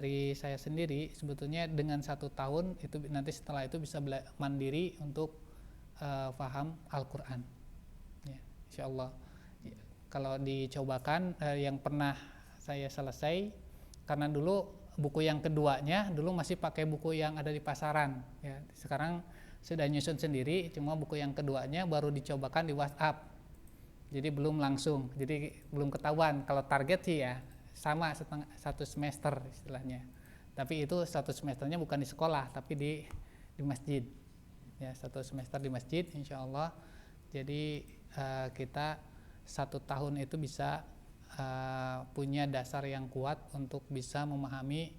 dari saya sendiri sebetulnya dengan 1 tahun itu nanti setelah itu bisa mandiri untuk paham Al-Quran ya, insya Allah ya, kalau dicobakan yang pernah saya selesai karena dulu buku yang keduanya dulu masih pakai buku yang ada di pasaran ya, sekarang sudah nyusun sendiri, cuma buku yang keduanya baru dicobakan di WhatsApp jadi belum langsung, jadi belum ketahuan kalau target sih ya sama 1 semester istilahnya, tapi itu 1 semesternya bukan di sekolah tapi di masjid ya, 1 semester di masjid insya Allah. Jadi kita 1 tahun itu bisa punya dasar yang kuat untuk bisa memahami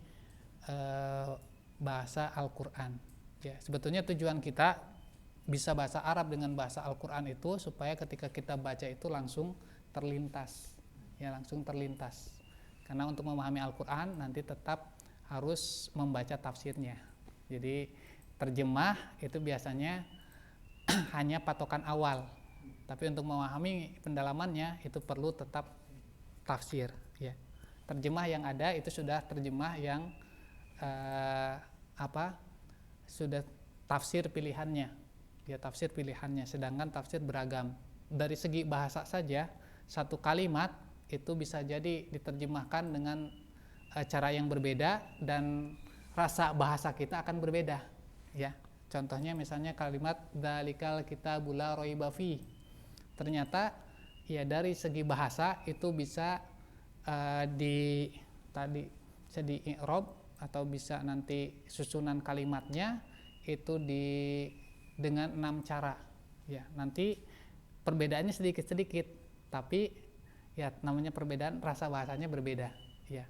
bahasa Al-Quran ya. Sebetulnya tujuan kita bisa bahasa Arab dengan bahasa Al-Quran itu supaya ketika kita baca itu langsung terlintas ya, langsung terlintas. Karena untuk memahami Al-Quran nanti tetap harus membaca tafsirnya. Jadi terjemah itu biasanya hanya patokan awal, tapi untuk memahami pendalamannya itu perlu tetap tafsir ya. Terjemah yang ada itu sudah terjemah yang sudah tafsir pilihannya ya, tafsir pilihannya, sedangkan tafsir beragam. Dari segi bahasa saja satu kalimat itu bisa jadi diterjemahkan dengan cara yang berbeda dan rasa bahasa kita akan berbeda ya. Contohnya misalnya kalimat dzalikal kitabul la raiba fi, ternyata ya dari segi bahasa itu bisa bisa di i'rab atau bisa nanti susunan kalimatnya itu dengan 6 cara ya. Nanti perbedaannya sedikit-sedikit tapi ya namanya perbedaan, rasa bahasanya berbeda ya.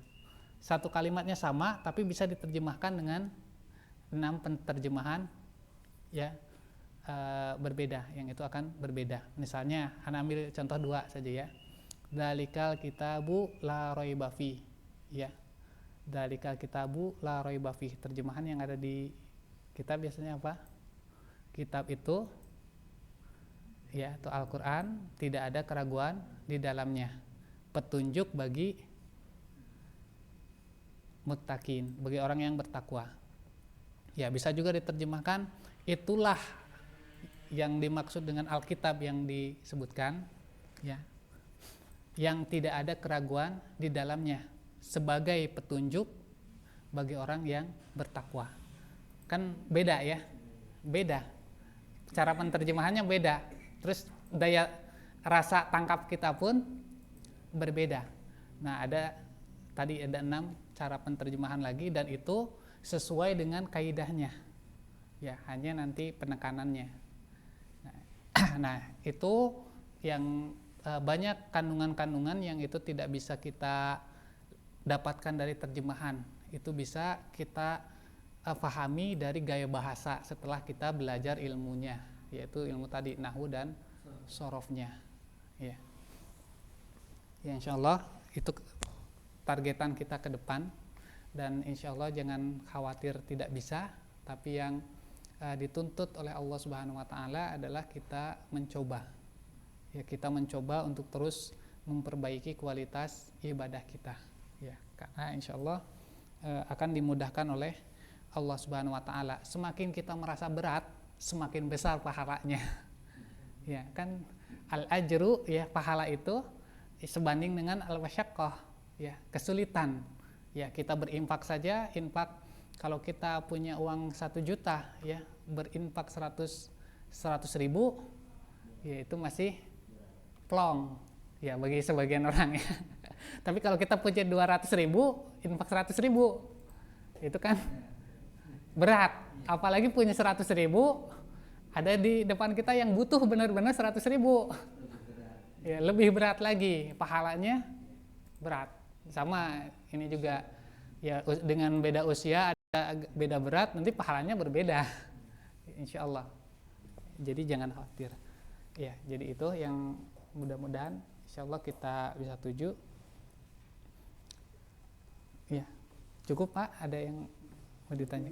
Satu kalimatnya sama tapi bisa diterjemahkan dengan 6 penterjemahan ya berbeda, yang itu akan berbeda. Misalnya ana ambil contoh 2 saja ya. Dzalikal kitabu la raiba fi ya. Dzalikal kitabu la raiba fi, terjemahan yang ada di kitab biasanya apa? Kitab itu ya, atau Al-Quran tidak ada keraguan di dalamnya, petunjuk bagi muttaqin, bagi orang yang bertakwa ya. Bisa juga diterjemahkan itulah yang dimaksud dengan Alkitab yang disebutkan ya, yang tidak ada keraguan di dalamnya sebagai petunjuk bagi orang yang bertakwa. Kan beda ya, beda cara penerjemahannya beda, terus daya rasa tangkap kita pun berbeda. Nah tadi ada 6 cara penerjemahan lagi dan itu sesuai dengan kaidahnya ya, hanya nanti penekanannya. Nah itu yang banyak kandungan-kandungan yang itu tidak bisa kita dapatkan dari terjemahan, itu bisa kita pahami dari gaya bahasa setelah kita belajar ilmunya, yaitu ilmu tadi nahwu dan sorofnya ya. Ya insya Allah itu targetan kita ke depan, dan insya Allah jangan khawatir tidak bisa, tapi yang dituntut oleh Allah Subhanahu Wa Taala adalah kita mencoba ya, kita mencoba untuk terus memperbaiki kualitas ibadah kita ya, karena insya Allah akan dimudahkan oleh Allah Subhanahu Wa Taala. Semakin kita merasa berat, semakin besar pahalanya ya kan. Al ajru ya, pahala itu sebanding dengan al masyaqqah ya, kesulitan ya. Kita berinfak saja, infak kalau kita punya uang 1 juta ya, berinfak 100 ribu ya itu masih plong ya bagi sebagian orang ya. Tapi kalau kita punya 200 ribu, infak 100 ribu itu kan berat. Apalagi punya 100 ribu, ada di depan kita yang butuh benar-benar 100 ribu ya, lebih berat lagi, pahalanya berat. Sama ini juga ya, dengan beda usia ada beda berat, nanti pahalanya berbeda insya Allah. Jadi jangan khawatir ya. Jadi itu yang mudah-mudahan insya Allah kita bisa tuju ya. Cukup Pak, ada yang mau ditanya?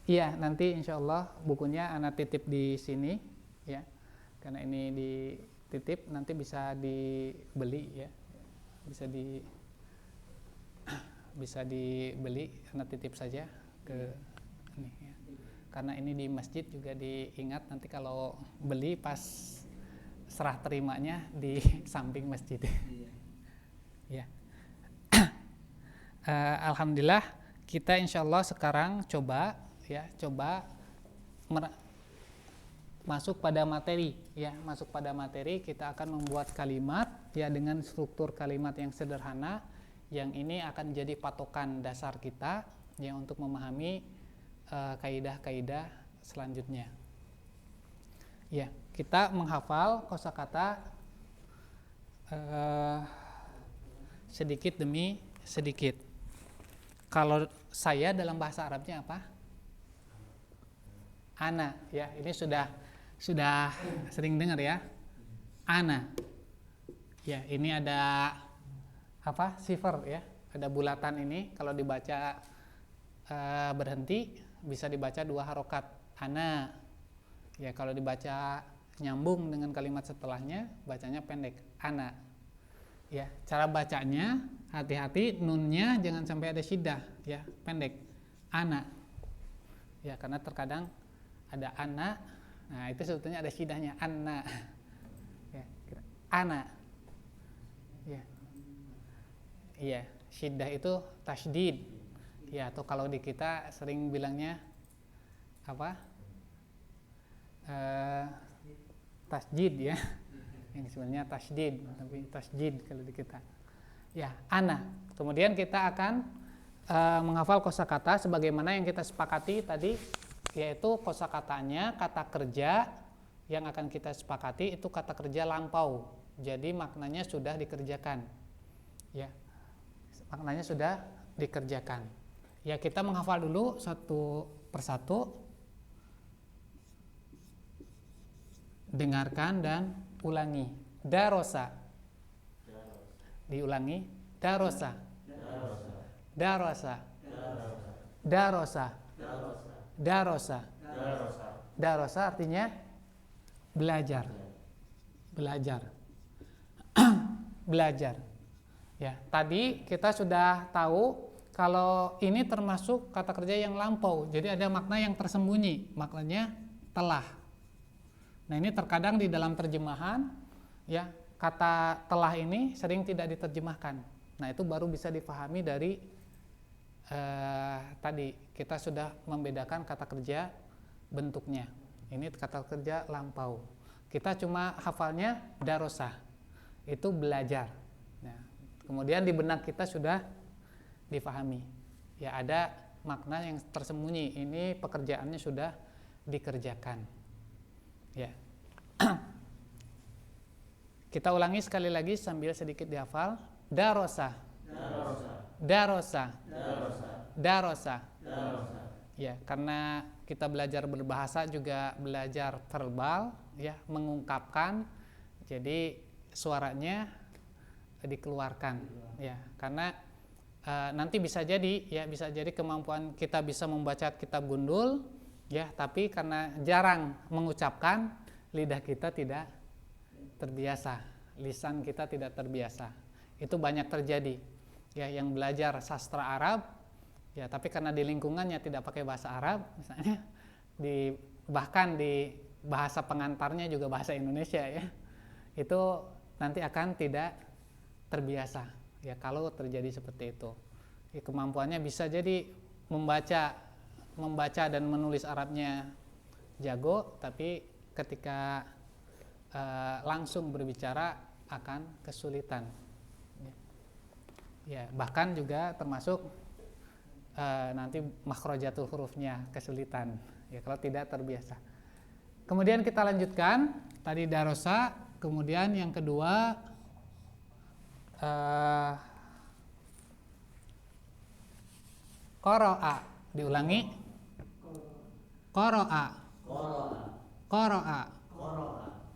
Iya, nanti insya Allah bukunya anak titip di sini ya, karena ini dititip nanti bisa dibeli ya, bisa bisa dibeli, Anda titip saja ke ini ya. Karena ini di masjid juga diingat nanti kalau beli pas serah terimanya di samping masjid. Ya. Alhamdulillah kita insya Allah sekarang coba masuk pada materi ya, masuk pada materi. Kita akan membuat kalimat ya dengan struktur kalimat yang sederhana, yang ini akan jadi patokan dasar kita ya untuk memahami kaidah-kaidah selanjutnya. Ya, kita menghafal kosakata sedikit demi sedikit. Kalau saya dalam bahasa Arabnya apa? Ana ya, ini sudah sering dengar ya. Ana. Ya, ini ada apa? Sifar ya. Ada bulatan ini kalau dibaca berhenti bisa dibaca 2 harokat. Ana. Ya, kalau dibaca nyambung dengan kalimat setelahnya bacanya pendek. Ana. Ya, cara bacanya hati-hati, nunnya jangan sampai ada syiddah ya, pendek. Ana. Ya, karena terkadang ada ana. Nah, itu sebetulnya ada syiddahnya, anna. Ya, ana. Ya. Iya, syiddah itu tasydid. Ya, atau kalau di kita sering bilangnya apa? Tasjid ya. Yang sebenarnya tasydid, tapi tasjid kalau di kita. Ya, ana. Kemudian kita akan menghafal kosakata sebagaimana yang kita sepakati tadi, yaitu kosakatanya kata kerja yang akan kita sepakati itu kata kerja lampau. Jadi maknanya sudah dikerjakan. Ya. Maknanya sudah dikerjakan. Ya, kita menghafal dulu satu persatu. Dengarkan dan ulangi. Darosa. Diulangi. Darosa. Darosa. Darosa. Darosa. Darosa artinya belajar. Belajar. Belajar. Ya, tadi kita sudah tahu kalau ini termasuk kata kerja yang lampau. Jadi ada makna yang tersembunyi. Maknanya telah. Nah, ini terkadang di dalam terjemahan ya, kata telah ini sering tidak diterjemahkan. Nah, itu baru bisa difahami dari tadi kita sudah membedakan kata kerja bentuknya. Ini kata kerja lampau. Kita cuma hafalnya darosa. Itu belajar. Nah, kemudian di benak kita sudah difahami. Ya, ada makna yang tersembunyi. Ini pekerjaannya sudah dikerjakan. Ya. Kita ulangi sekali lagi sambil sedikit dihafal. Darosa. Darosa. Darosa. Ya, karena kita belajar berbahasa juga belajar verbal ya, mengungkapkan. Jadi suaranya dikeluarkan ya, karena nanti bisa jadi kemampuan kita bisa membaca kitab gundul ya, tapi karena jarang mengucapkan, lidah kita tidak terbiasa, lisan kita tidak terbiasa. Itu banyak terjadi ya, yang belajar sastra Arab ya, tapi karena di lingkungannya tidak pakai bahasa Arab misalnya, bahkan di bahasa pengantarnya juga bahasa Indonesia ya, itu nanti akan tidak terbiasa ya kalau terjadi seperti itu. Ya, kemampuannya bisa jadi membaca dan menulis Arabnya jago, tapi ketika langsung berbicara akan kesulitan. Ya, bahkan juga termasuk nanti makhrajatul hurufnya kesulitan. Ya, kalau tidak terbiasa. Kemudian kita lanjutkan tadi darosa, kemudian yang kedua qara'a. Diulangi. Qara'a. Qara'a.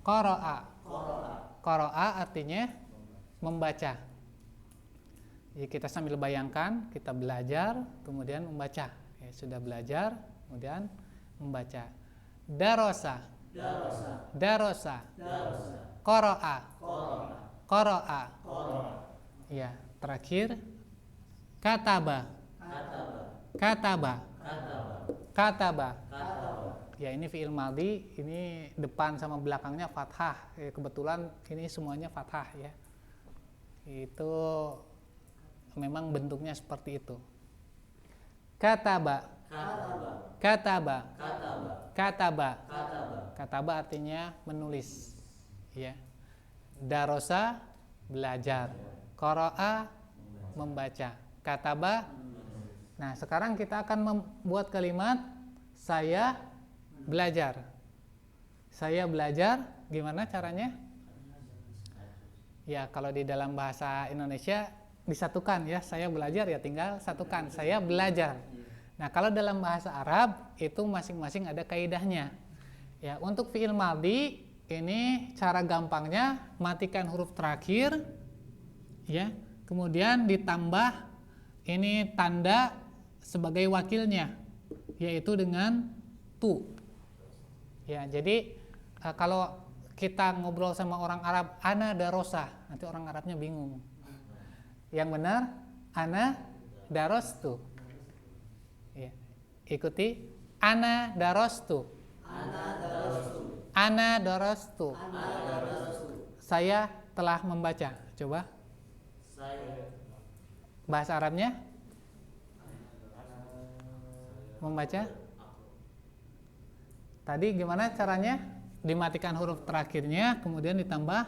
Qara'a. Qara'a artinya membaca. Jadi kita sambil bayangkan, kita belajar, kemudian membaca. Ya, sudah belajar, kemudian membaca. Darosa. Darosa. Qara'a. Qara'a. Ya, terakhir kataba, kataba, kataba. Ya, ini fi'il madhi, ini depan sama belakangnya fathah. Ya, kebetulan ini semuanya fathah ya. Itu memang bentuknya seperti itu. Kataba, kataba, kataba, kataba artinya menulis. Ya. Darosa belajar, qara'a membaca, kataba. Nah, sekarang kita akan membuat kalimat saya belajar. Saya belajar, gimana caranya? Ya, kalau di dalam bahasa Indonesia disatukan ya, saya belajar ya tinggal satukan, saya belajar. Nah, kalau dalam bahasa Arab itu masing-masing ada kaidahnya. Ya, untuk fi'il madhi ini cara gampangnya matikan huruf terakhir ya, kemudian ditambah ini tanda sebagai wakilnya yaitu dengan tu. Ya, jadi kalau kita ngobrol sama orang Arab ana darosa, nanti orang Arabnya bingung. Yang benar ana darostu. Ya. Ikuti ana darostu. Ana darostu. Saya telah membaca. Coba. Bahasa Arabnya membaca. Tadi gimana caranya? Dimatikan huruf terakhirnya, kemudian ditambah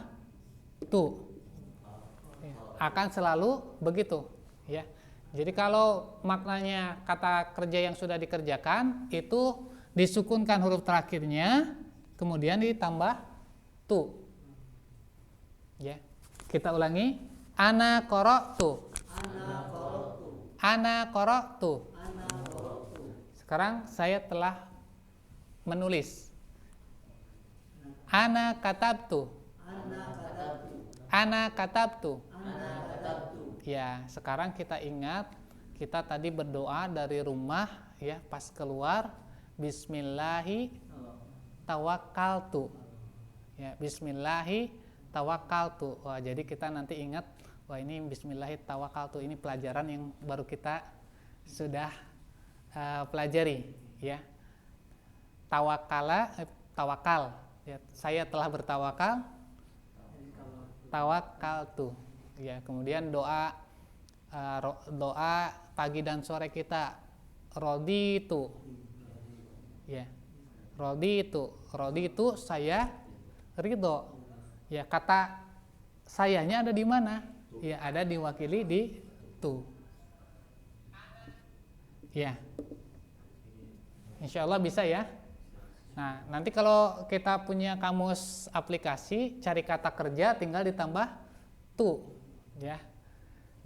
tu. Akan selalu begitu, ya. Jadi kalau maknanya kata kerja yang sudah dikerjakan itu disukunkan huruf terakhirnya, kemudian ditambah tu. Ya. Kita ulangi. Ana qara'tu. Ana qara'tu. Sekarang saya telah menulis. Ana katabtu. Ana katabtu. Ya, sekarang kita ingat kita tadi berdoa dari rumah ya, pas keluar bismillahi tawakkaltu. Ya, bismillahi tawakkaltu. Wah, jadi kita nanti ingat, wah ini bismillahi tawakkaltu, ini pelajaran yang baru kita sudah pelajari ya. Tawakal ya, saya telah bertawakal, tawakkaltu ya. Kemudian doa pagi dan sore kita raditu ya, raditu saya ridho ya. kata sayanya ada di mana ya? Ada diwakili di tu ya. Insya Allah bisa ya. Nah, nanti kalau kita punya kamus aplikasi, cari kata kerja tinggal ditambah tu ya.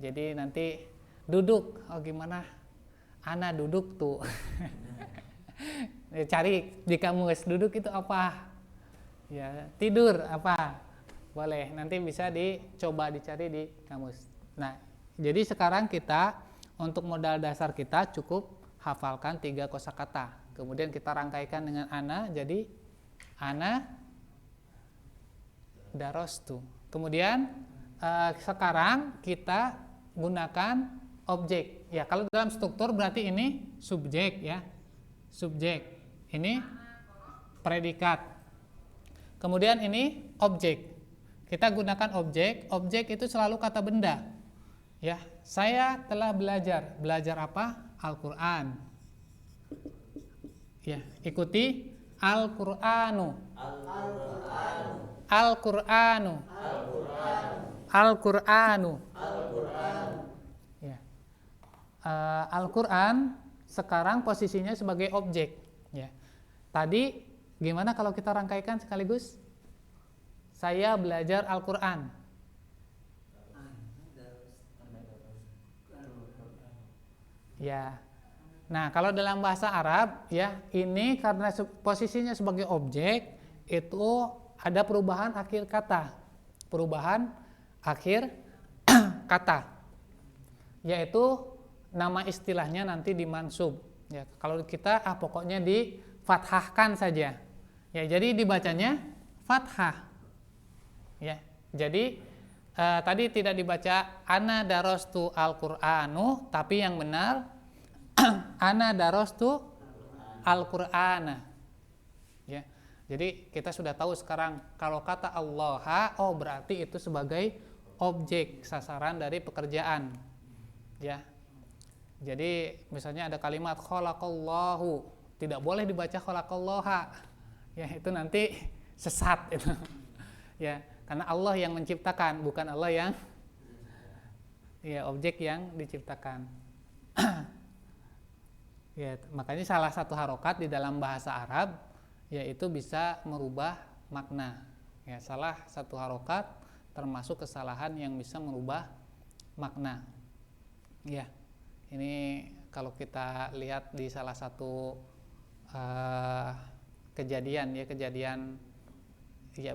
Jadi nanti duduk, oh gimana? Ana duduk tuh. Cari di kamus duduk itu apa? Ya, tidur apa? Boleh, nanti bisa dicoba dicari di kamus. Nah, jadi sekarang kita untuk modal dasar kita cukup hafalkan 3 kosakata. Kemudian kita rangkaikan dengan ana, jadi ana darostu. Kemudian sekarang kita gunakan objek. Ya, kalau dalam struktur berarti ini subjek ya. Subjek. Ini predikat. Kemudian ini objek. Kita gunakan objek. Objek itu selalu kata benda. Ya, saya telah belajar. Belajar apa? Al-Qur'an. Ya, ikuti Al-Qur'anu. Al-Qur'anu. Al-Qur'anu. Ya. Al-Qur'an sekarang posisinya sebagai objek. Ya. Tadi gimana kalau kita rangkaikan sekaligus? Saya belajar Al-Qur'an. Ya. Nah, kalau dalam bahasa Arab ya, ini karena posisinya sebagai objek itu ada perubahan akhir kata. Perubahan akhir kata. Yaitu nama istilahnya nanti dimansub. Ya, kalau kita pokoknya difathahkan saja. Ya, jadi dibacanya fathah. Ya. Jadi tadi tidak dibaca ana darastu al-Qur'anu, tapi yang benar ana darastu al-Qur'ana. Ya. Jadi kita sudah tahu sekarang kalau kata Allah, oh berarti itu sebagai objek sasaran dari pekerjaan. Ya. Jadi misalnya ada kalimat khalaqallahu, tidak boleh dibaca khalaqallaha. Ya, itu nanti sesat itu. Ya, karena Allah yang menciptakan, bukan Allah yang objek yang diciptakan. Ya, makanya salah satu harokat di dalam bahasa Arab yaitu bisa merubah makna. Ya, salah satu harokat termasuk kesalahan yang bisa merubah makna. Ya, ini kalau kita lihat di salah satu kejadian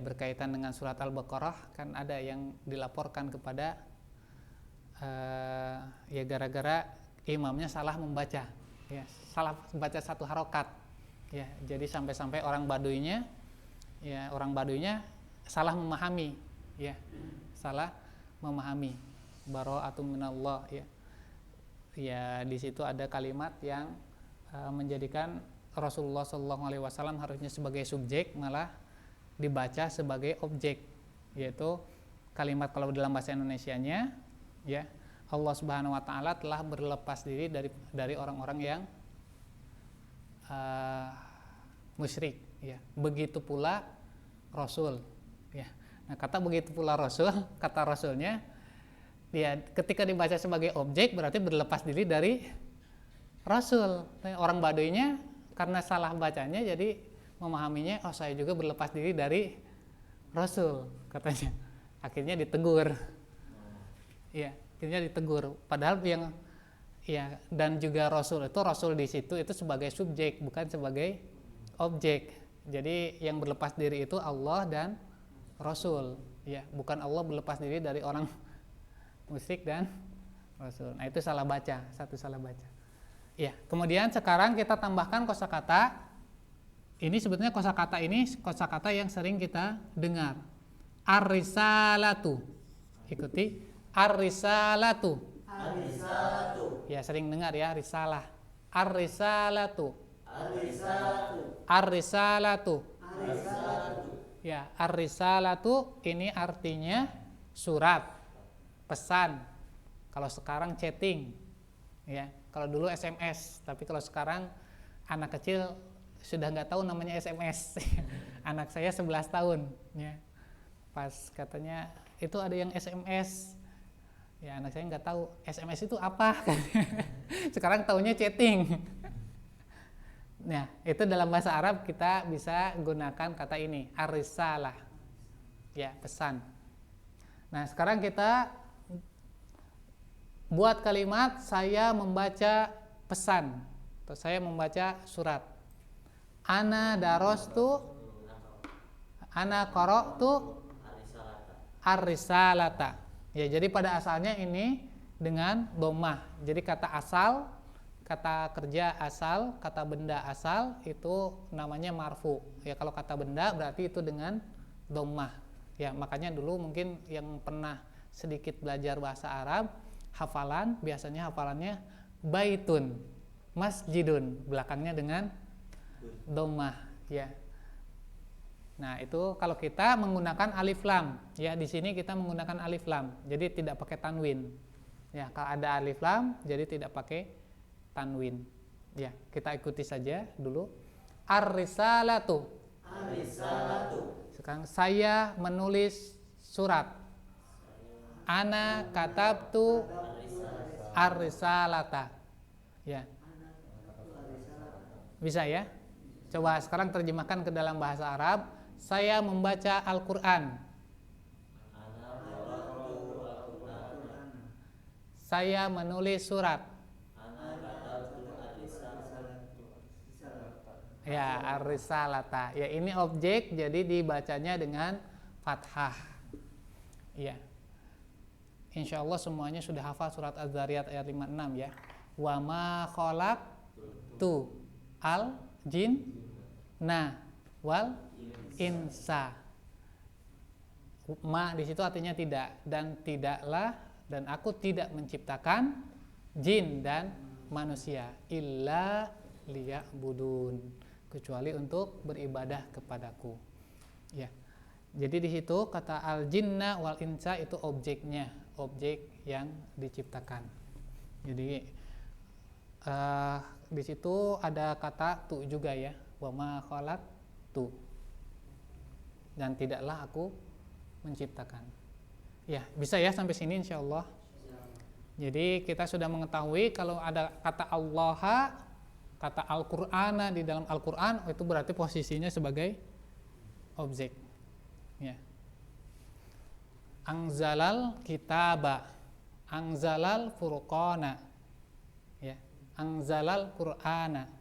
berkaitan dengan surat Al-Baqarah, kan ada yang dilaporkan kepada gara-gara imamnya salah membaca, ya, salah membaca satu harokat, ya, jadi sampai-sampai orang Baduinya salah memahami, ya, salah memahami bara'atun minallah, ya. Ya, di situ ada kalimat yang menjadikan Rasulullah SAW harusnya sebagai subjek, malah dibaca sebagai objek, yaitu kalimat kalau dalam bahasa Indonesianya, ya, Allah Subhanahu wa taala telah berlepas diri dari orang-orang yang musyrik, ya. Begitu pula Rasul, ya. Nah, kata begitu pula Rasul, kata Rasulnya, ya, ketika dibaca sebagai objek berarti berlepas diri dari Rasul. Orang Baduinya karena salah bacanya jadi memahaminya, oh saya juga berlepas diri dari Rasul, katanya. Akhirnya ditegur. Ya, akhirnya ditegur. Padahal yang, ya, dan juga Rasul di situ itu sebagai subjek, bukan sebagai objek. Jadi yang berlepas diri itu Allah dan Rasul, ya, bukan Allah berlepas diri dari orang musyrik dan Rasul. Nah, itu salah baca, satu salah baca. Ya, kemudian sekarang kita tambahkan kosakata. Ini sebetulnya kosakata ini kosakata yang sering kita dengar. Ar-risalatu. Ikuti. Ar-risalatu. Ar-risalatu. Ya, sering dengar ya, risalah. Ar-risalatu. Ar-risalatu. Ar-risalatu. Ar-risalatu. Ya, ar-risalatu ini artinya surat, pesan. Kalau sekarang chatting, ya. Kalau dulu SMS, tapi kalau sekarang anak kecil sudah nggak tahu namanya SMS. Anak saya 11 tahun, ya. Pas katanya itu ada yang SMS, ya, anak saya nggak tahu SMS itu apa. Sekarang taunya chatting. Nah, itu dalam bahasa Arab kita bisa gunakan kata ini, ar-risalah, ya, pesan. Nah, sekarang kita buat kalimat saya membaca pesan atau saya membaca surat. Ana darastu, ana qara'tu ar-risalata. Ya, jadi pada asalnya ini dengan dhammah. Jadi kata asal, kata kerja asal, kata benda asal itu namanya marfu. Ya, kalau kata benda berarti itu dengan dhammah. Ya, makanya dulu mungkin yang pernah sedikit belajar bahasa Arab, hafalan, biasanya hafalannya baitun, masjidun, belakangnya dengan dhammah, ya. Nah, itu kalau kita menggunakan alif lam, ya, di sini kita menggunakan alif lam, jadi tidak pakai tanwin. Ya, kalau ada alif lam jadi tidak pakai tanwin. Ya, kita ikuti saja dulu. Ar-risalatu. Ar-risalatu. Sekarang saya menulis surat. Ana katabtu ar-risalata. Ya. Bisa ya? Coba sekarang terjemahkan ke dalam bahasa Arab. Saya membaca Al-Qur'an. Saya menulis surat. Ya, ar-risalata. Ya, ini objek jadi dibacanya dengan fathah. Ya. Insya Allah semuanya sudah hafal surat Az-Zariyat ayat 56 ya. Wa ma khalaqtu al jinna wal insa Ma di situ artinya tidak, dan tidaklah, dan aku tidak menciptakan jin dan manusia illa liya'budun, kecuali untuk beribadah kepadaku. Ya. Jadi di situ kata al jinna wal insa itu objeknya, objek yang diciptakan. Jadi di situ ada kata tu juga ya, wa ma khalaqtu, dan tidaklah aku menciptakan. Ya, bisa ya sampai sini insyaallah. Jadi kita sudah mengetahui kalau ada kata Allah, kata Al-Qur'ana di dalam Al-Qur'an, itu berarti posisinya sebagai objek. Ya. Anzalal kitaba, anzalal furqana. Ya, anzalal Qur'ana.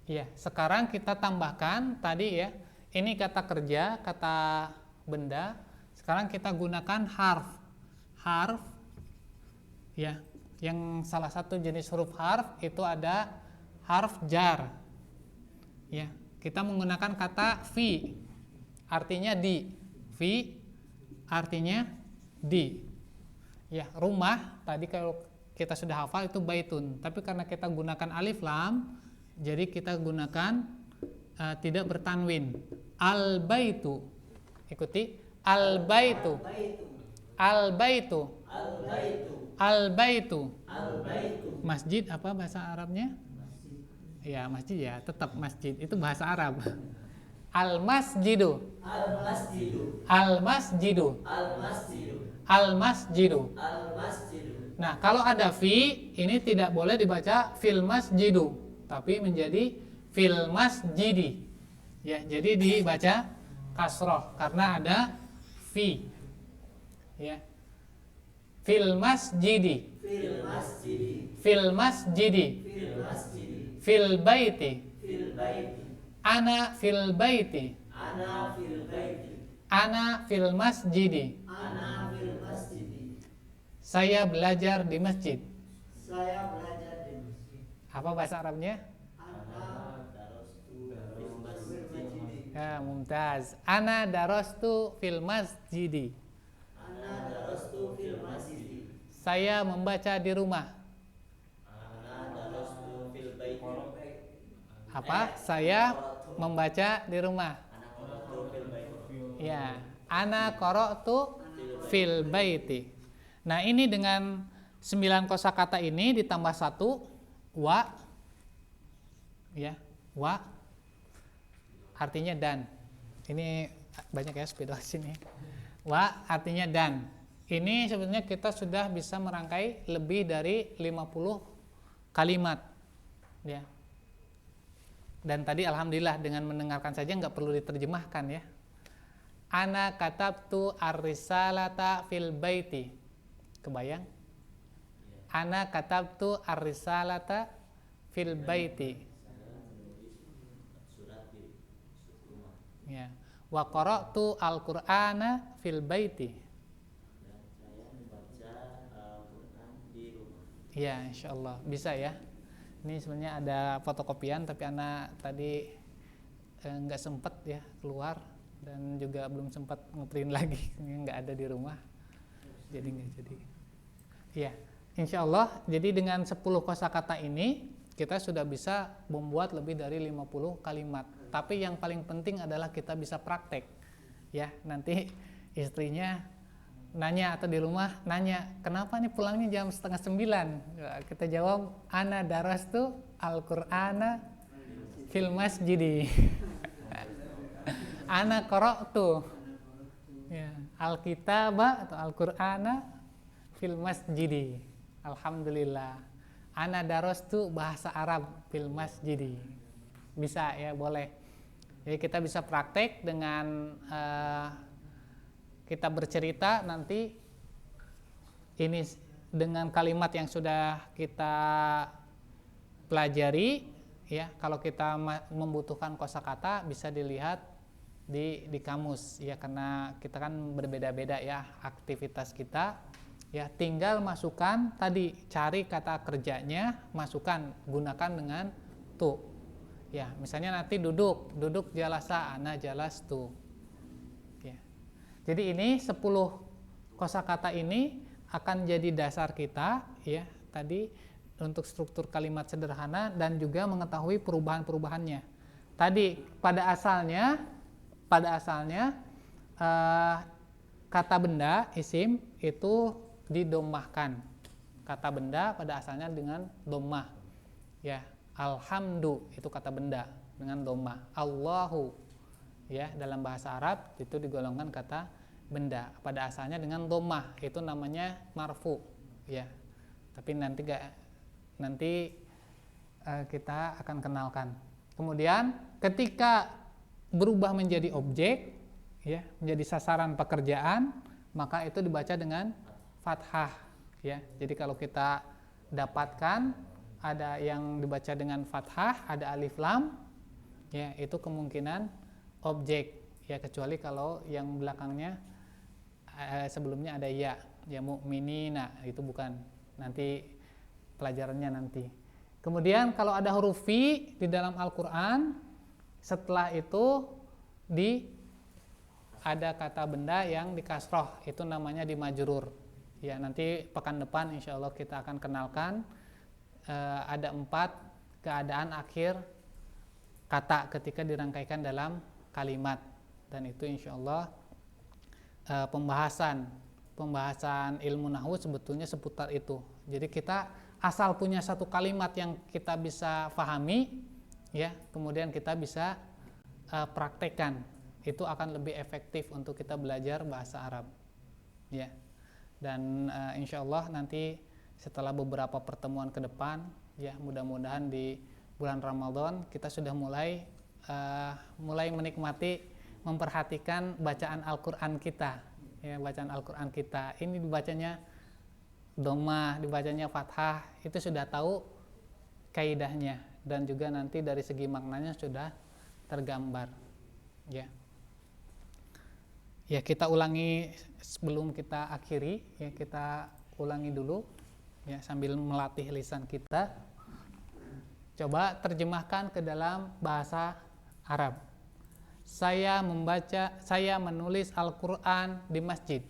Ya, sekarang kita tambahkan tadi ya, ini kata kerja, kata benda. Sekarang kita gunakan harf ya, yang salah satu jenis huruf harf itu ada harf jar ya. Kita menggunakan kata fi, artinya di. Fi artinya di ya. Rumah tadi kalau kita sudah hafal itu baitun, tapi karena kita gunakan alif lam, jadi kita gunakan tidak bertanwin. Al baitu, ikuti, al baitu, al baitu, al baitu. Masjid apa bahasa Arabnya? Ya masjid ya, tetap masjid itu bahasa Arab. Al masjidu, al masjidu, al masjidu, al masjidu, al masjidu. Nah kalau ada fi, ini tidak boleh dibaca fil masjidu, tapi menjadi fil masjidi. Ya, jadi dibaca kasroh karena ada fi. Ya. Fil masjidi, fil masjidi, fil masjidi, fil masjidi, fil baiti, fil baiti, ana fil baiti, ana fil baiti, ana fil masjidi, ana fil masjidi. Saya belajar di masjid. Saya belajar di masjid. Apa bahasa Arabnya? Ya, mumtaz. Ana darastu fil masjidi. Ana darastu fil masjidi. Saya membaca di rumah. Ana darastu fil baiti. Apa? Saya membaca di rumah. Ana qara'tu fil baiti. Ya, ana qara'tu fil baiti. Nah, ini dengan 9 kosakata ini ditambah 1 wa. Ya, wa artinya dan. Ini banyak ya spidol sini. Wa artinya dan. Ini sebenarnya kita sudah bisa merangkai lebih dari 50 kalimat. Ya. Dan tadi alhamdulillah dengan mendengarkan saja nggak perlu diterjemahkan ya. Ana katabtu ar-risalata fil baiti. Kebayang? Ana katabtu ar-risalata fil baiti. Ya. Wa qara'tu al-Qur'ana fil baiti. Dan saya membaca Al-Qur'an di rumah. Ya, insyaallah bisa ya. Ini sebenarnya ada fotokopian tapi anak tadi nggak sempat ya keluar dan juga belum sempat ngeprint lagi, nggak ada di rumah. Jadi nggak jadi. Ya, insyaallah. Jadi dengan 10 kosakata ini kita sudah bisa membuat lebih dari 50 kalimat. Tapi yang paling penting adalah kita bisa praktek. Ya, nanti istrinya nanya atau di rumah nanya, kenapa nih pulangnya jam 8:30? Kita jawab, ana darastu al-Qur'ana fil masjidi. Ana qara'tu ya, al-kitaba atau al-Qur'ana fil masjidi. Alhamdulillah. Ana darastu bahasa Arab fil masjidi. Bisa ya, boleh. Jadi kita bisa praktek dengan kita bercerita nanti ini dengan kalimat yang sudah kita pelajari ya. Kalau kita membutuhkan kosakata bisa dilihat di kamus ya, karena kita kan berbeda-beda ya aktivitas kita. Ya, tinggal masukkan tadi, cari kata kerjanya, masukkan, gunakan dengan tu. Ya, misalnya nanti duduk jalasa, ana jalastu. Ya. Jadi ini 10 kosakata ini akan jadi dasar kita ya tadi untuk struktur kalimat sederhana dan juga mengetahui perubahan-perubahannya. Tadi pada asalnya kata benda isim itu didomahkan. Kata benda pada asalnya dengan domah. Ya, alhamdu itu kata benda dengan domah. Allahu ya dalam bahasa Arab itu digolongkan kata benda pada asalnya dengan domah, itu namanya marfu ya. Tapi nanti kita akan kenalkan. Kemudian ketika berubah menjadi objek ya, menjadi sasaran pekerjaan, maka itu dibaca dengan fathah ya. Jadi kalau kita dapatkan ada yang dibaca dengan fathah, ada alif lam ya, itu kemungkinan objek ya, kecuali kalau yang belakangnya sebelumnya ada ya mukminina, itu bukan. Nanti pelajarannya nanti. Kemudian kalau ada huruf fi di dalam Al-Qur'an, setelah itu ada kata benda yang dikasroh, itu namanya dimajrur. Ya, nanti pekan depan insya Allah kita akan kenalkan ada 4 keadaan akhir kata ketika dirangkaikan dalam kalimat, dan itu insya Allah pembahasan ilmu nahwu sebetulnya seputar itu. Jadi kita asal punya satu kalimat yang kita bisa pahami ya, kemudian kita bisa praktekkan, itu akan lebih efektif untuk kita belajar bahasa Arab ya. Dan insya Allah nanti setelah beberapa pertemuan ke depan ya, mudah-mudahan di bulan Ramadan kita sudah mulai menikmati, memperhatikan bacaan Al-Qur'an kita ya. Bacaan Al-Qur'an kita ini dibacanya domah, dibacanya fathah, itu sudah tahu kaidahnya, dan juga nanti dari segi maknanya sudah tergambar ya. Ya, kita ulangi sebelum kita akhiri ya, kita ulangi dulu ya sambil melatih lisan kita. Coba terjemahkan ke dalam bahasa Arab. Saya menulis Al-Qur'an di masjid.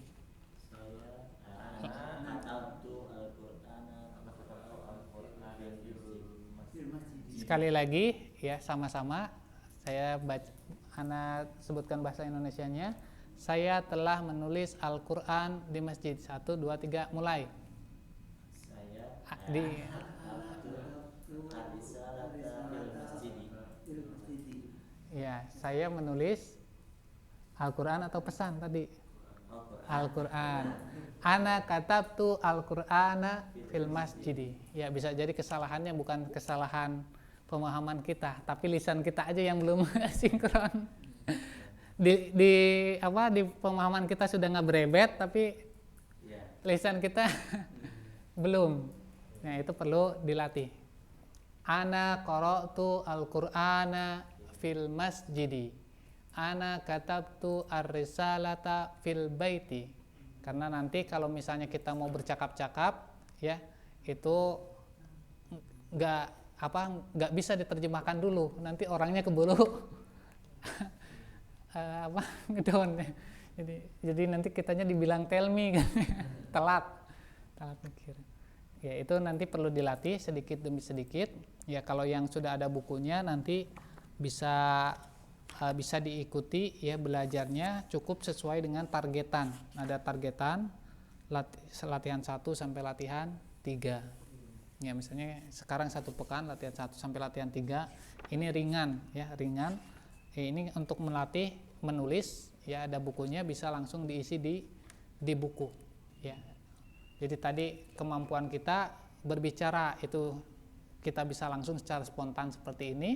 Sekali lagi ya, sama-sama saya ana sebutkan bahasa Indonesianya. Saya telah menulis Al-Qur'an di masjid. 1, 2, 3 mulai. Ya, saya menulis Al-Qur'an atau pesan tadi? Al-Qur'an. Ana katabtu Al-Qur'ana fil masjid. Ya, bisa jadi kesalahannya bukan kesalahan pemahaman kita, tapi lisan kita aja yang belum sinkron. Di pemahaman kita sudah nggak berebet, tapi lisan kita belum. Nah, itu perlu dilatih. Ana qara'tu Al-Qur'ana fil masjidi. Ana katabtu ar-risalata fil baiti. Karena nanti kalau misalnya kita mau bercakap-cakap ya, itu nggak bisa diterjemahkan dulu. Nanti orangnya keburu ngedon. Jadi nanti kitanya dibilang tell me kan. telat mikir. Ya, itu nanti perlu dilatih sedikit demi sedikit. Ya, kalau yang sudah ada bukunya nanti bisa diikuti ya belajarnya, cukup sesuai dengan targetan. Ada targetan latihan 1 sampai latihan 3. Ya, misalnya sekarang 1 pekan latihan 1 sampai latihan 3. Ini ringan ya, ringan. Ini untuk melatih menulis ya, ada bukunya, bisa langsung diisi di buku ya. Jadi tadi kemampuan kita berbicara itu kita bisa langsung secara spontan seperti ini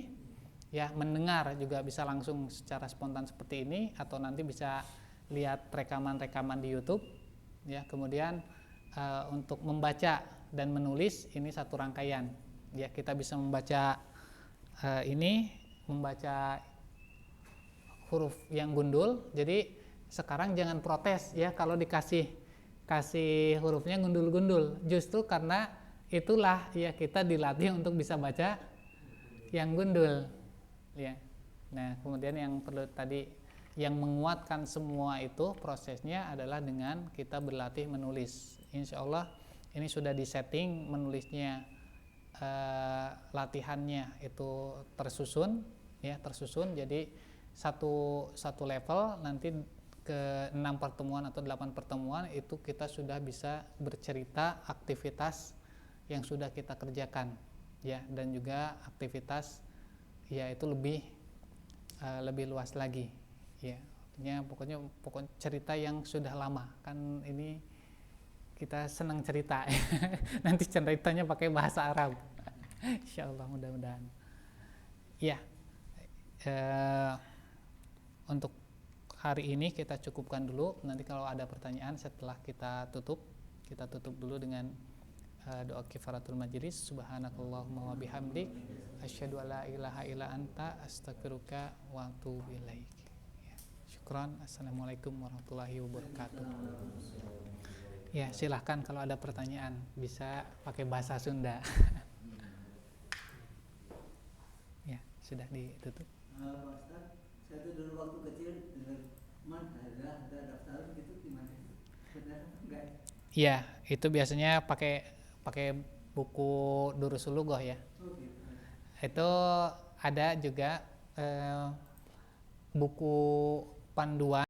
ya, mendengar juga bisa langsung secara spontan seperti ini, atau nanti bisa lihat rekaman-rekaman di YouTube ya. Kemudian untuk membaca dan menulis ini satu rangkaian ya, kita bisa membaca membaca huruf yang gundul. Jadi sekarang jangan protes ya kalau dikasih hurufnya gundul-gundul, justru karena itulah ya kita dilatih untuk bisa baca yang gundul ya. Nah, kemudian yang perlu tadi yang menguatkan semua itu prosesnya adalah dengan kita berlatih menulis. Insya Allah ini sudah disetting menulisnya, latihannya itu tersusun, ya tersusun. Jadi satu level nanti ke 6 pertemuan atau 8 pertemuan itu kita sudah bisa bercerita aktivitas yang sudah kita kerjakan, ya, dan juga aktivitas ya itu lebih luas lagi, ya. Pokoknya cerita yang sudah lama, kan ini kita senang cerita. Nanti ceritanya pakai bahasa Arab. Insya Allah, mudah-mudahan. Ya, untuk hari ini kita cukupkan dulu. Nanti kalau ada pertanyaan setelah kita tutup dulu dengan doa kifaratul majlis. Subhanakallahumma wa bihamdik asyhadu alla ilaha illa anta astaghfiruka wa atubu ilaik. Ya, syukran. Assalamualaikum warahmatullahi wabarakatuh. Ya, silahkan kalau ada pertanyaan bisa pakai bahasa Sunda. Ya, sudah ditutup. Pak Ustaz, saya tuh dulu waktu kecil dengar ada daftar gitu gimana? Benar enggak? Iya, itu biasanya pakai buku Durus Lughah ya. Oh gitu. Itu ada juga buku panduan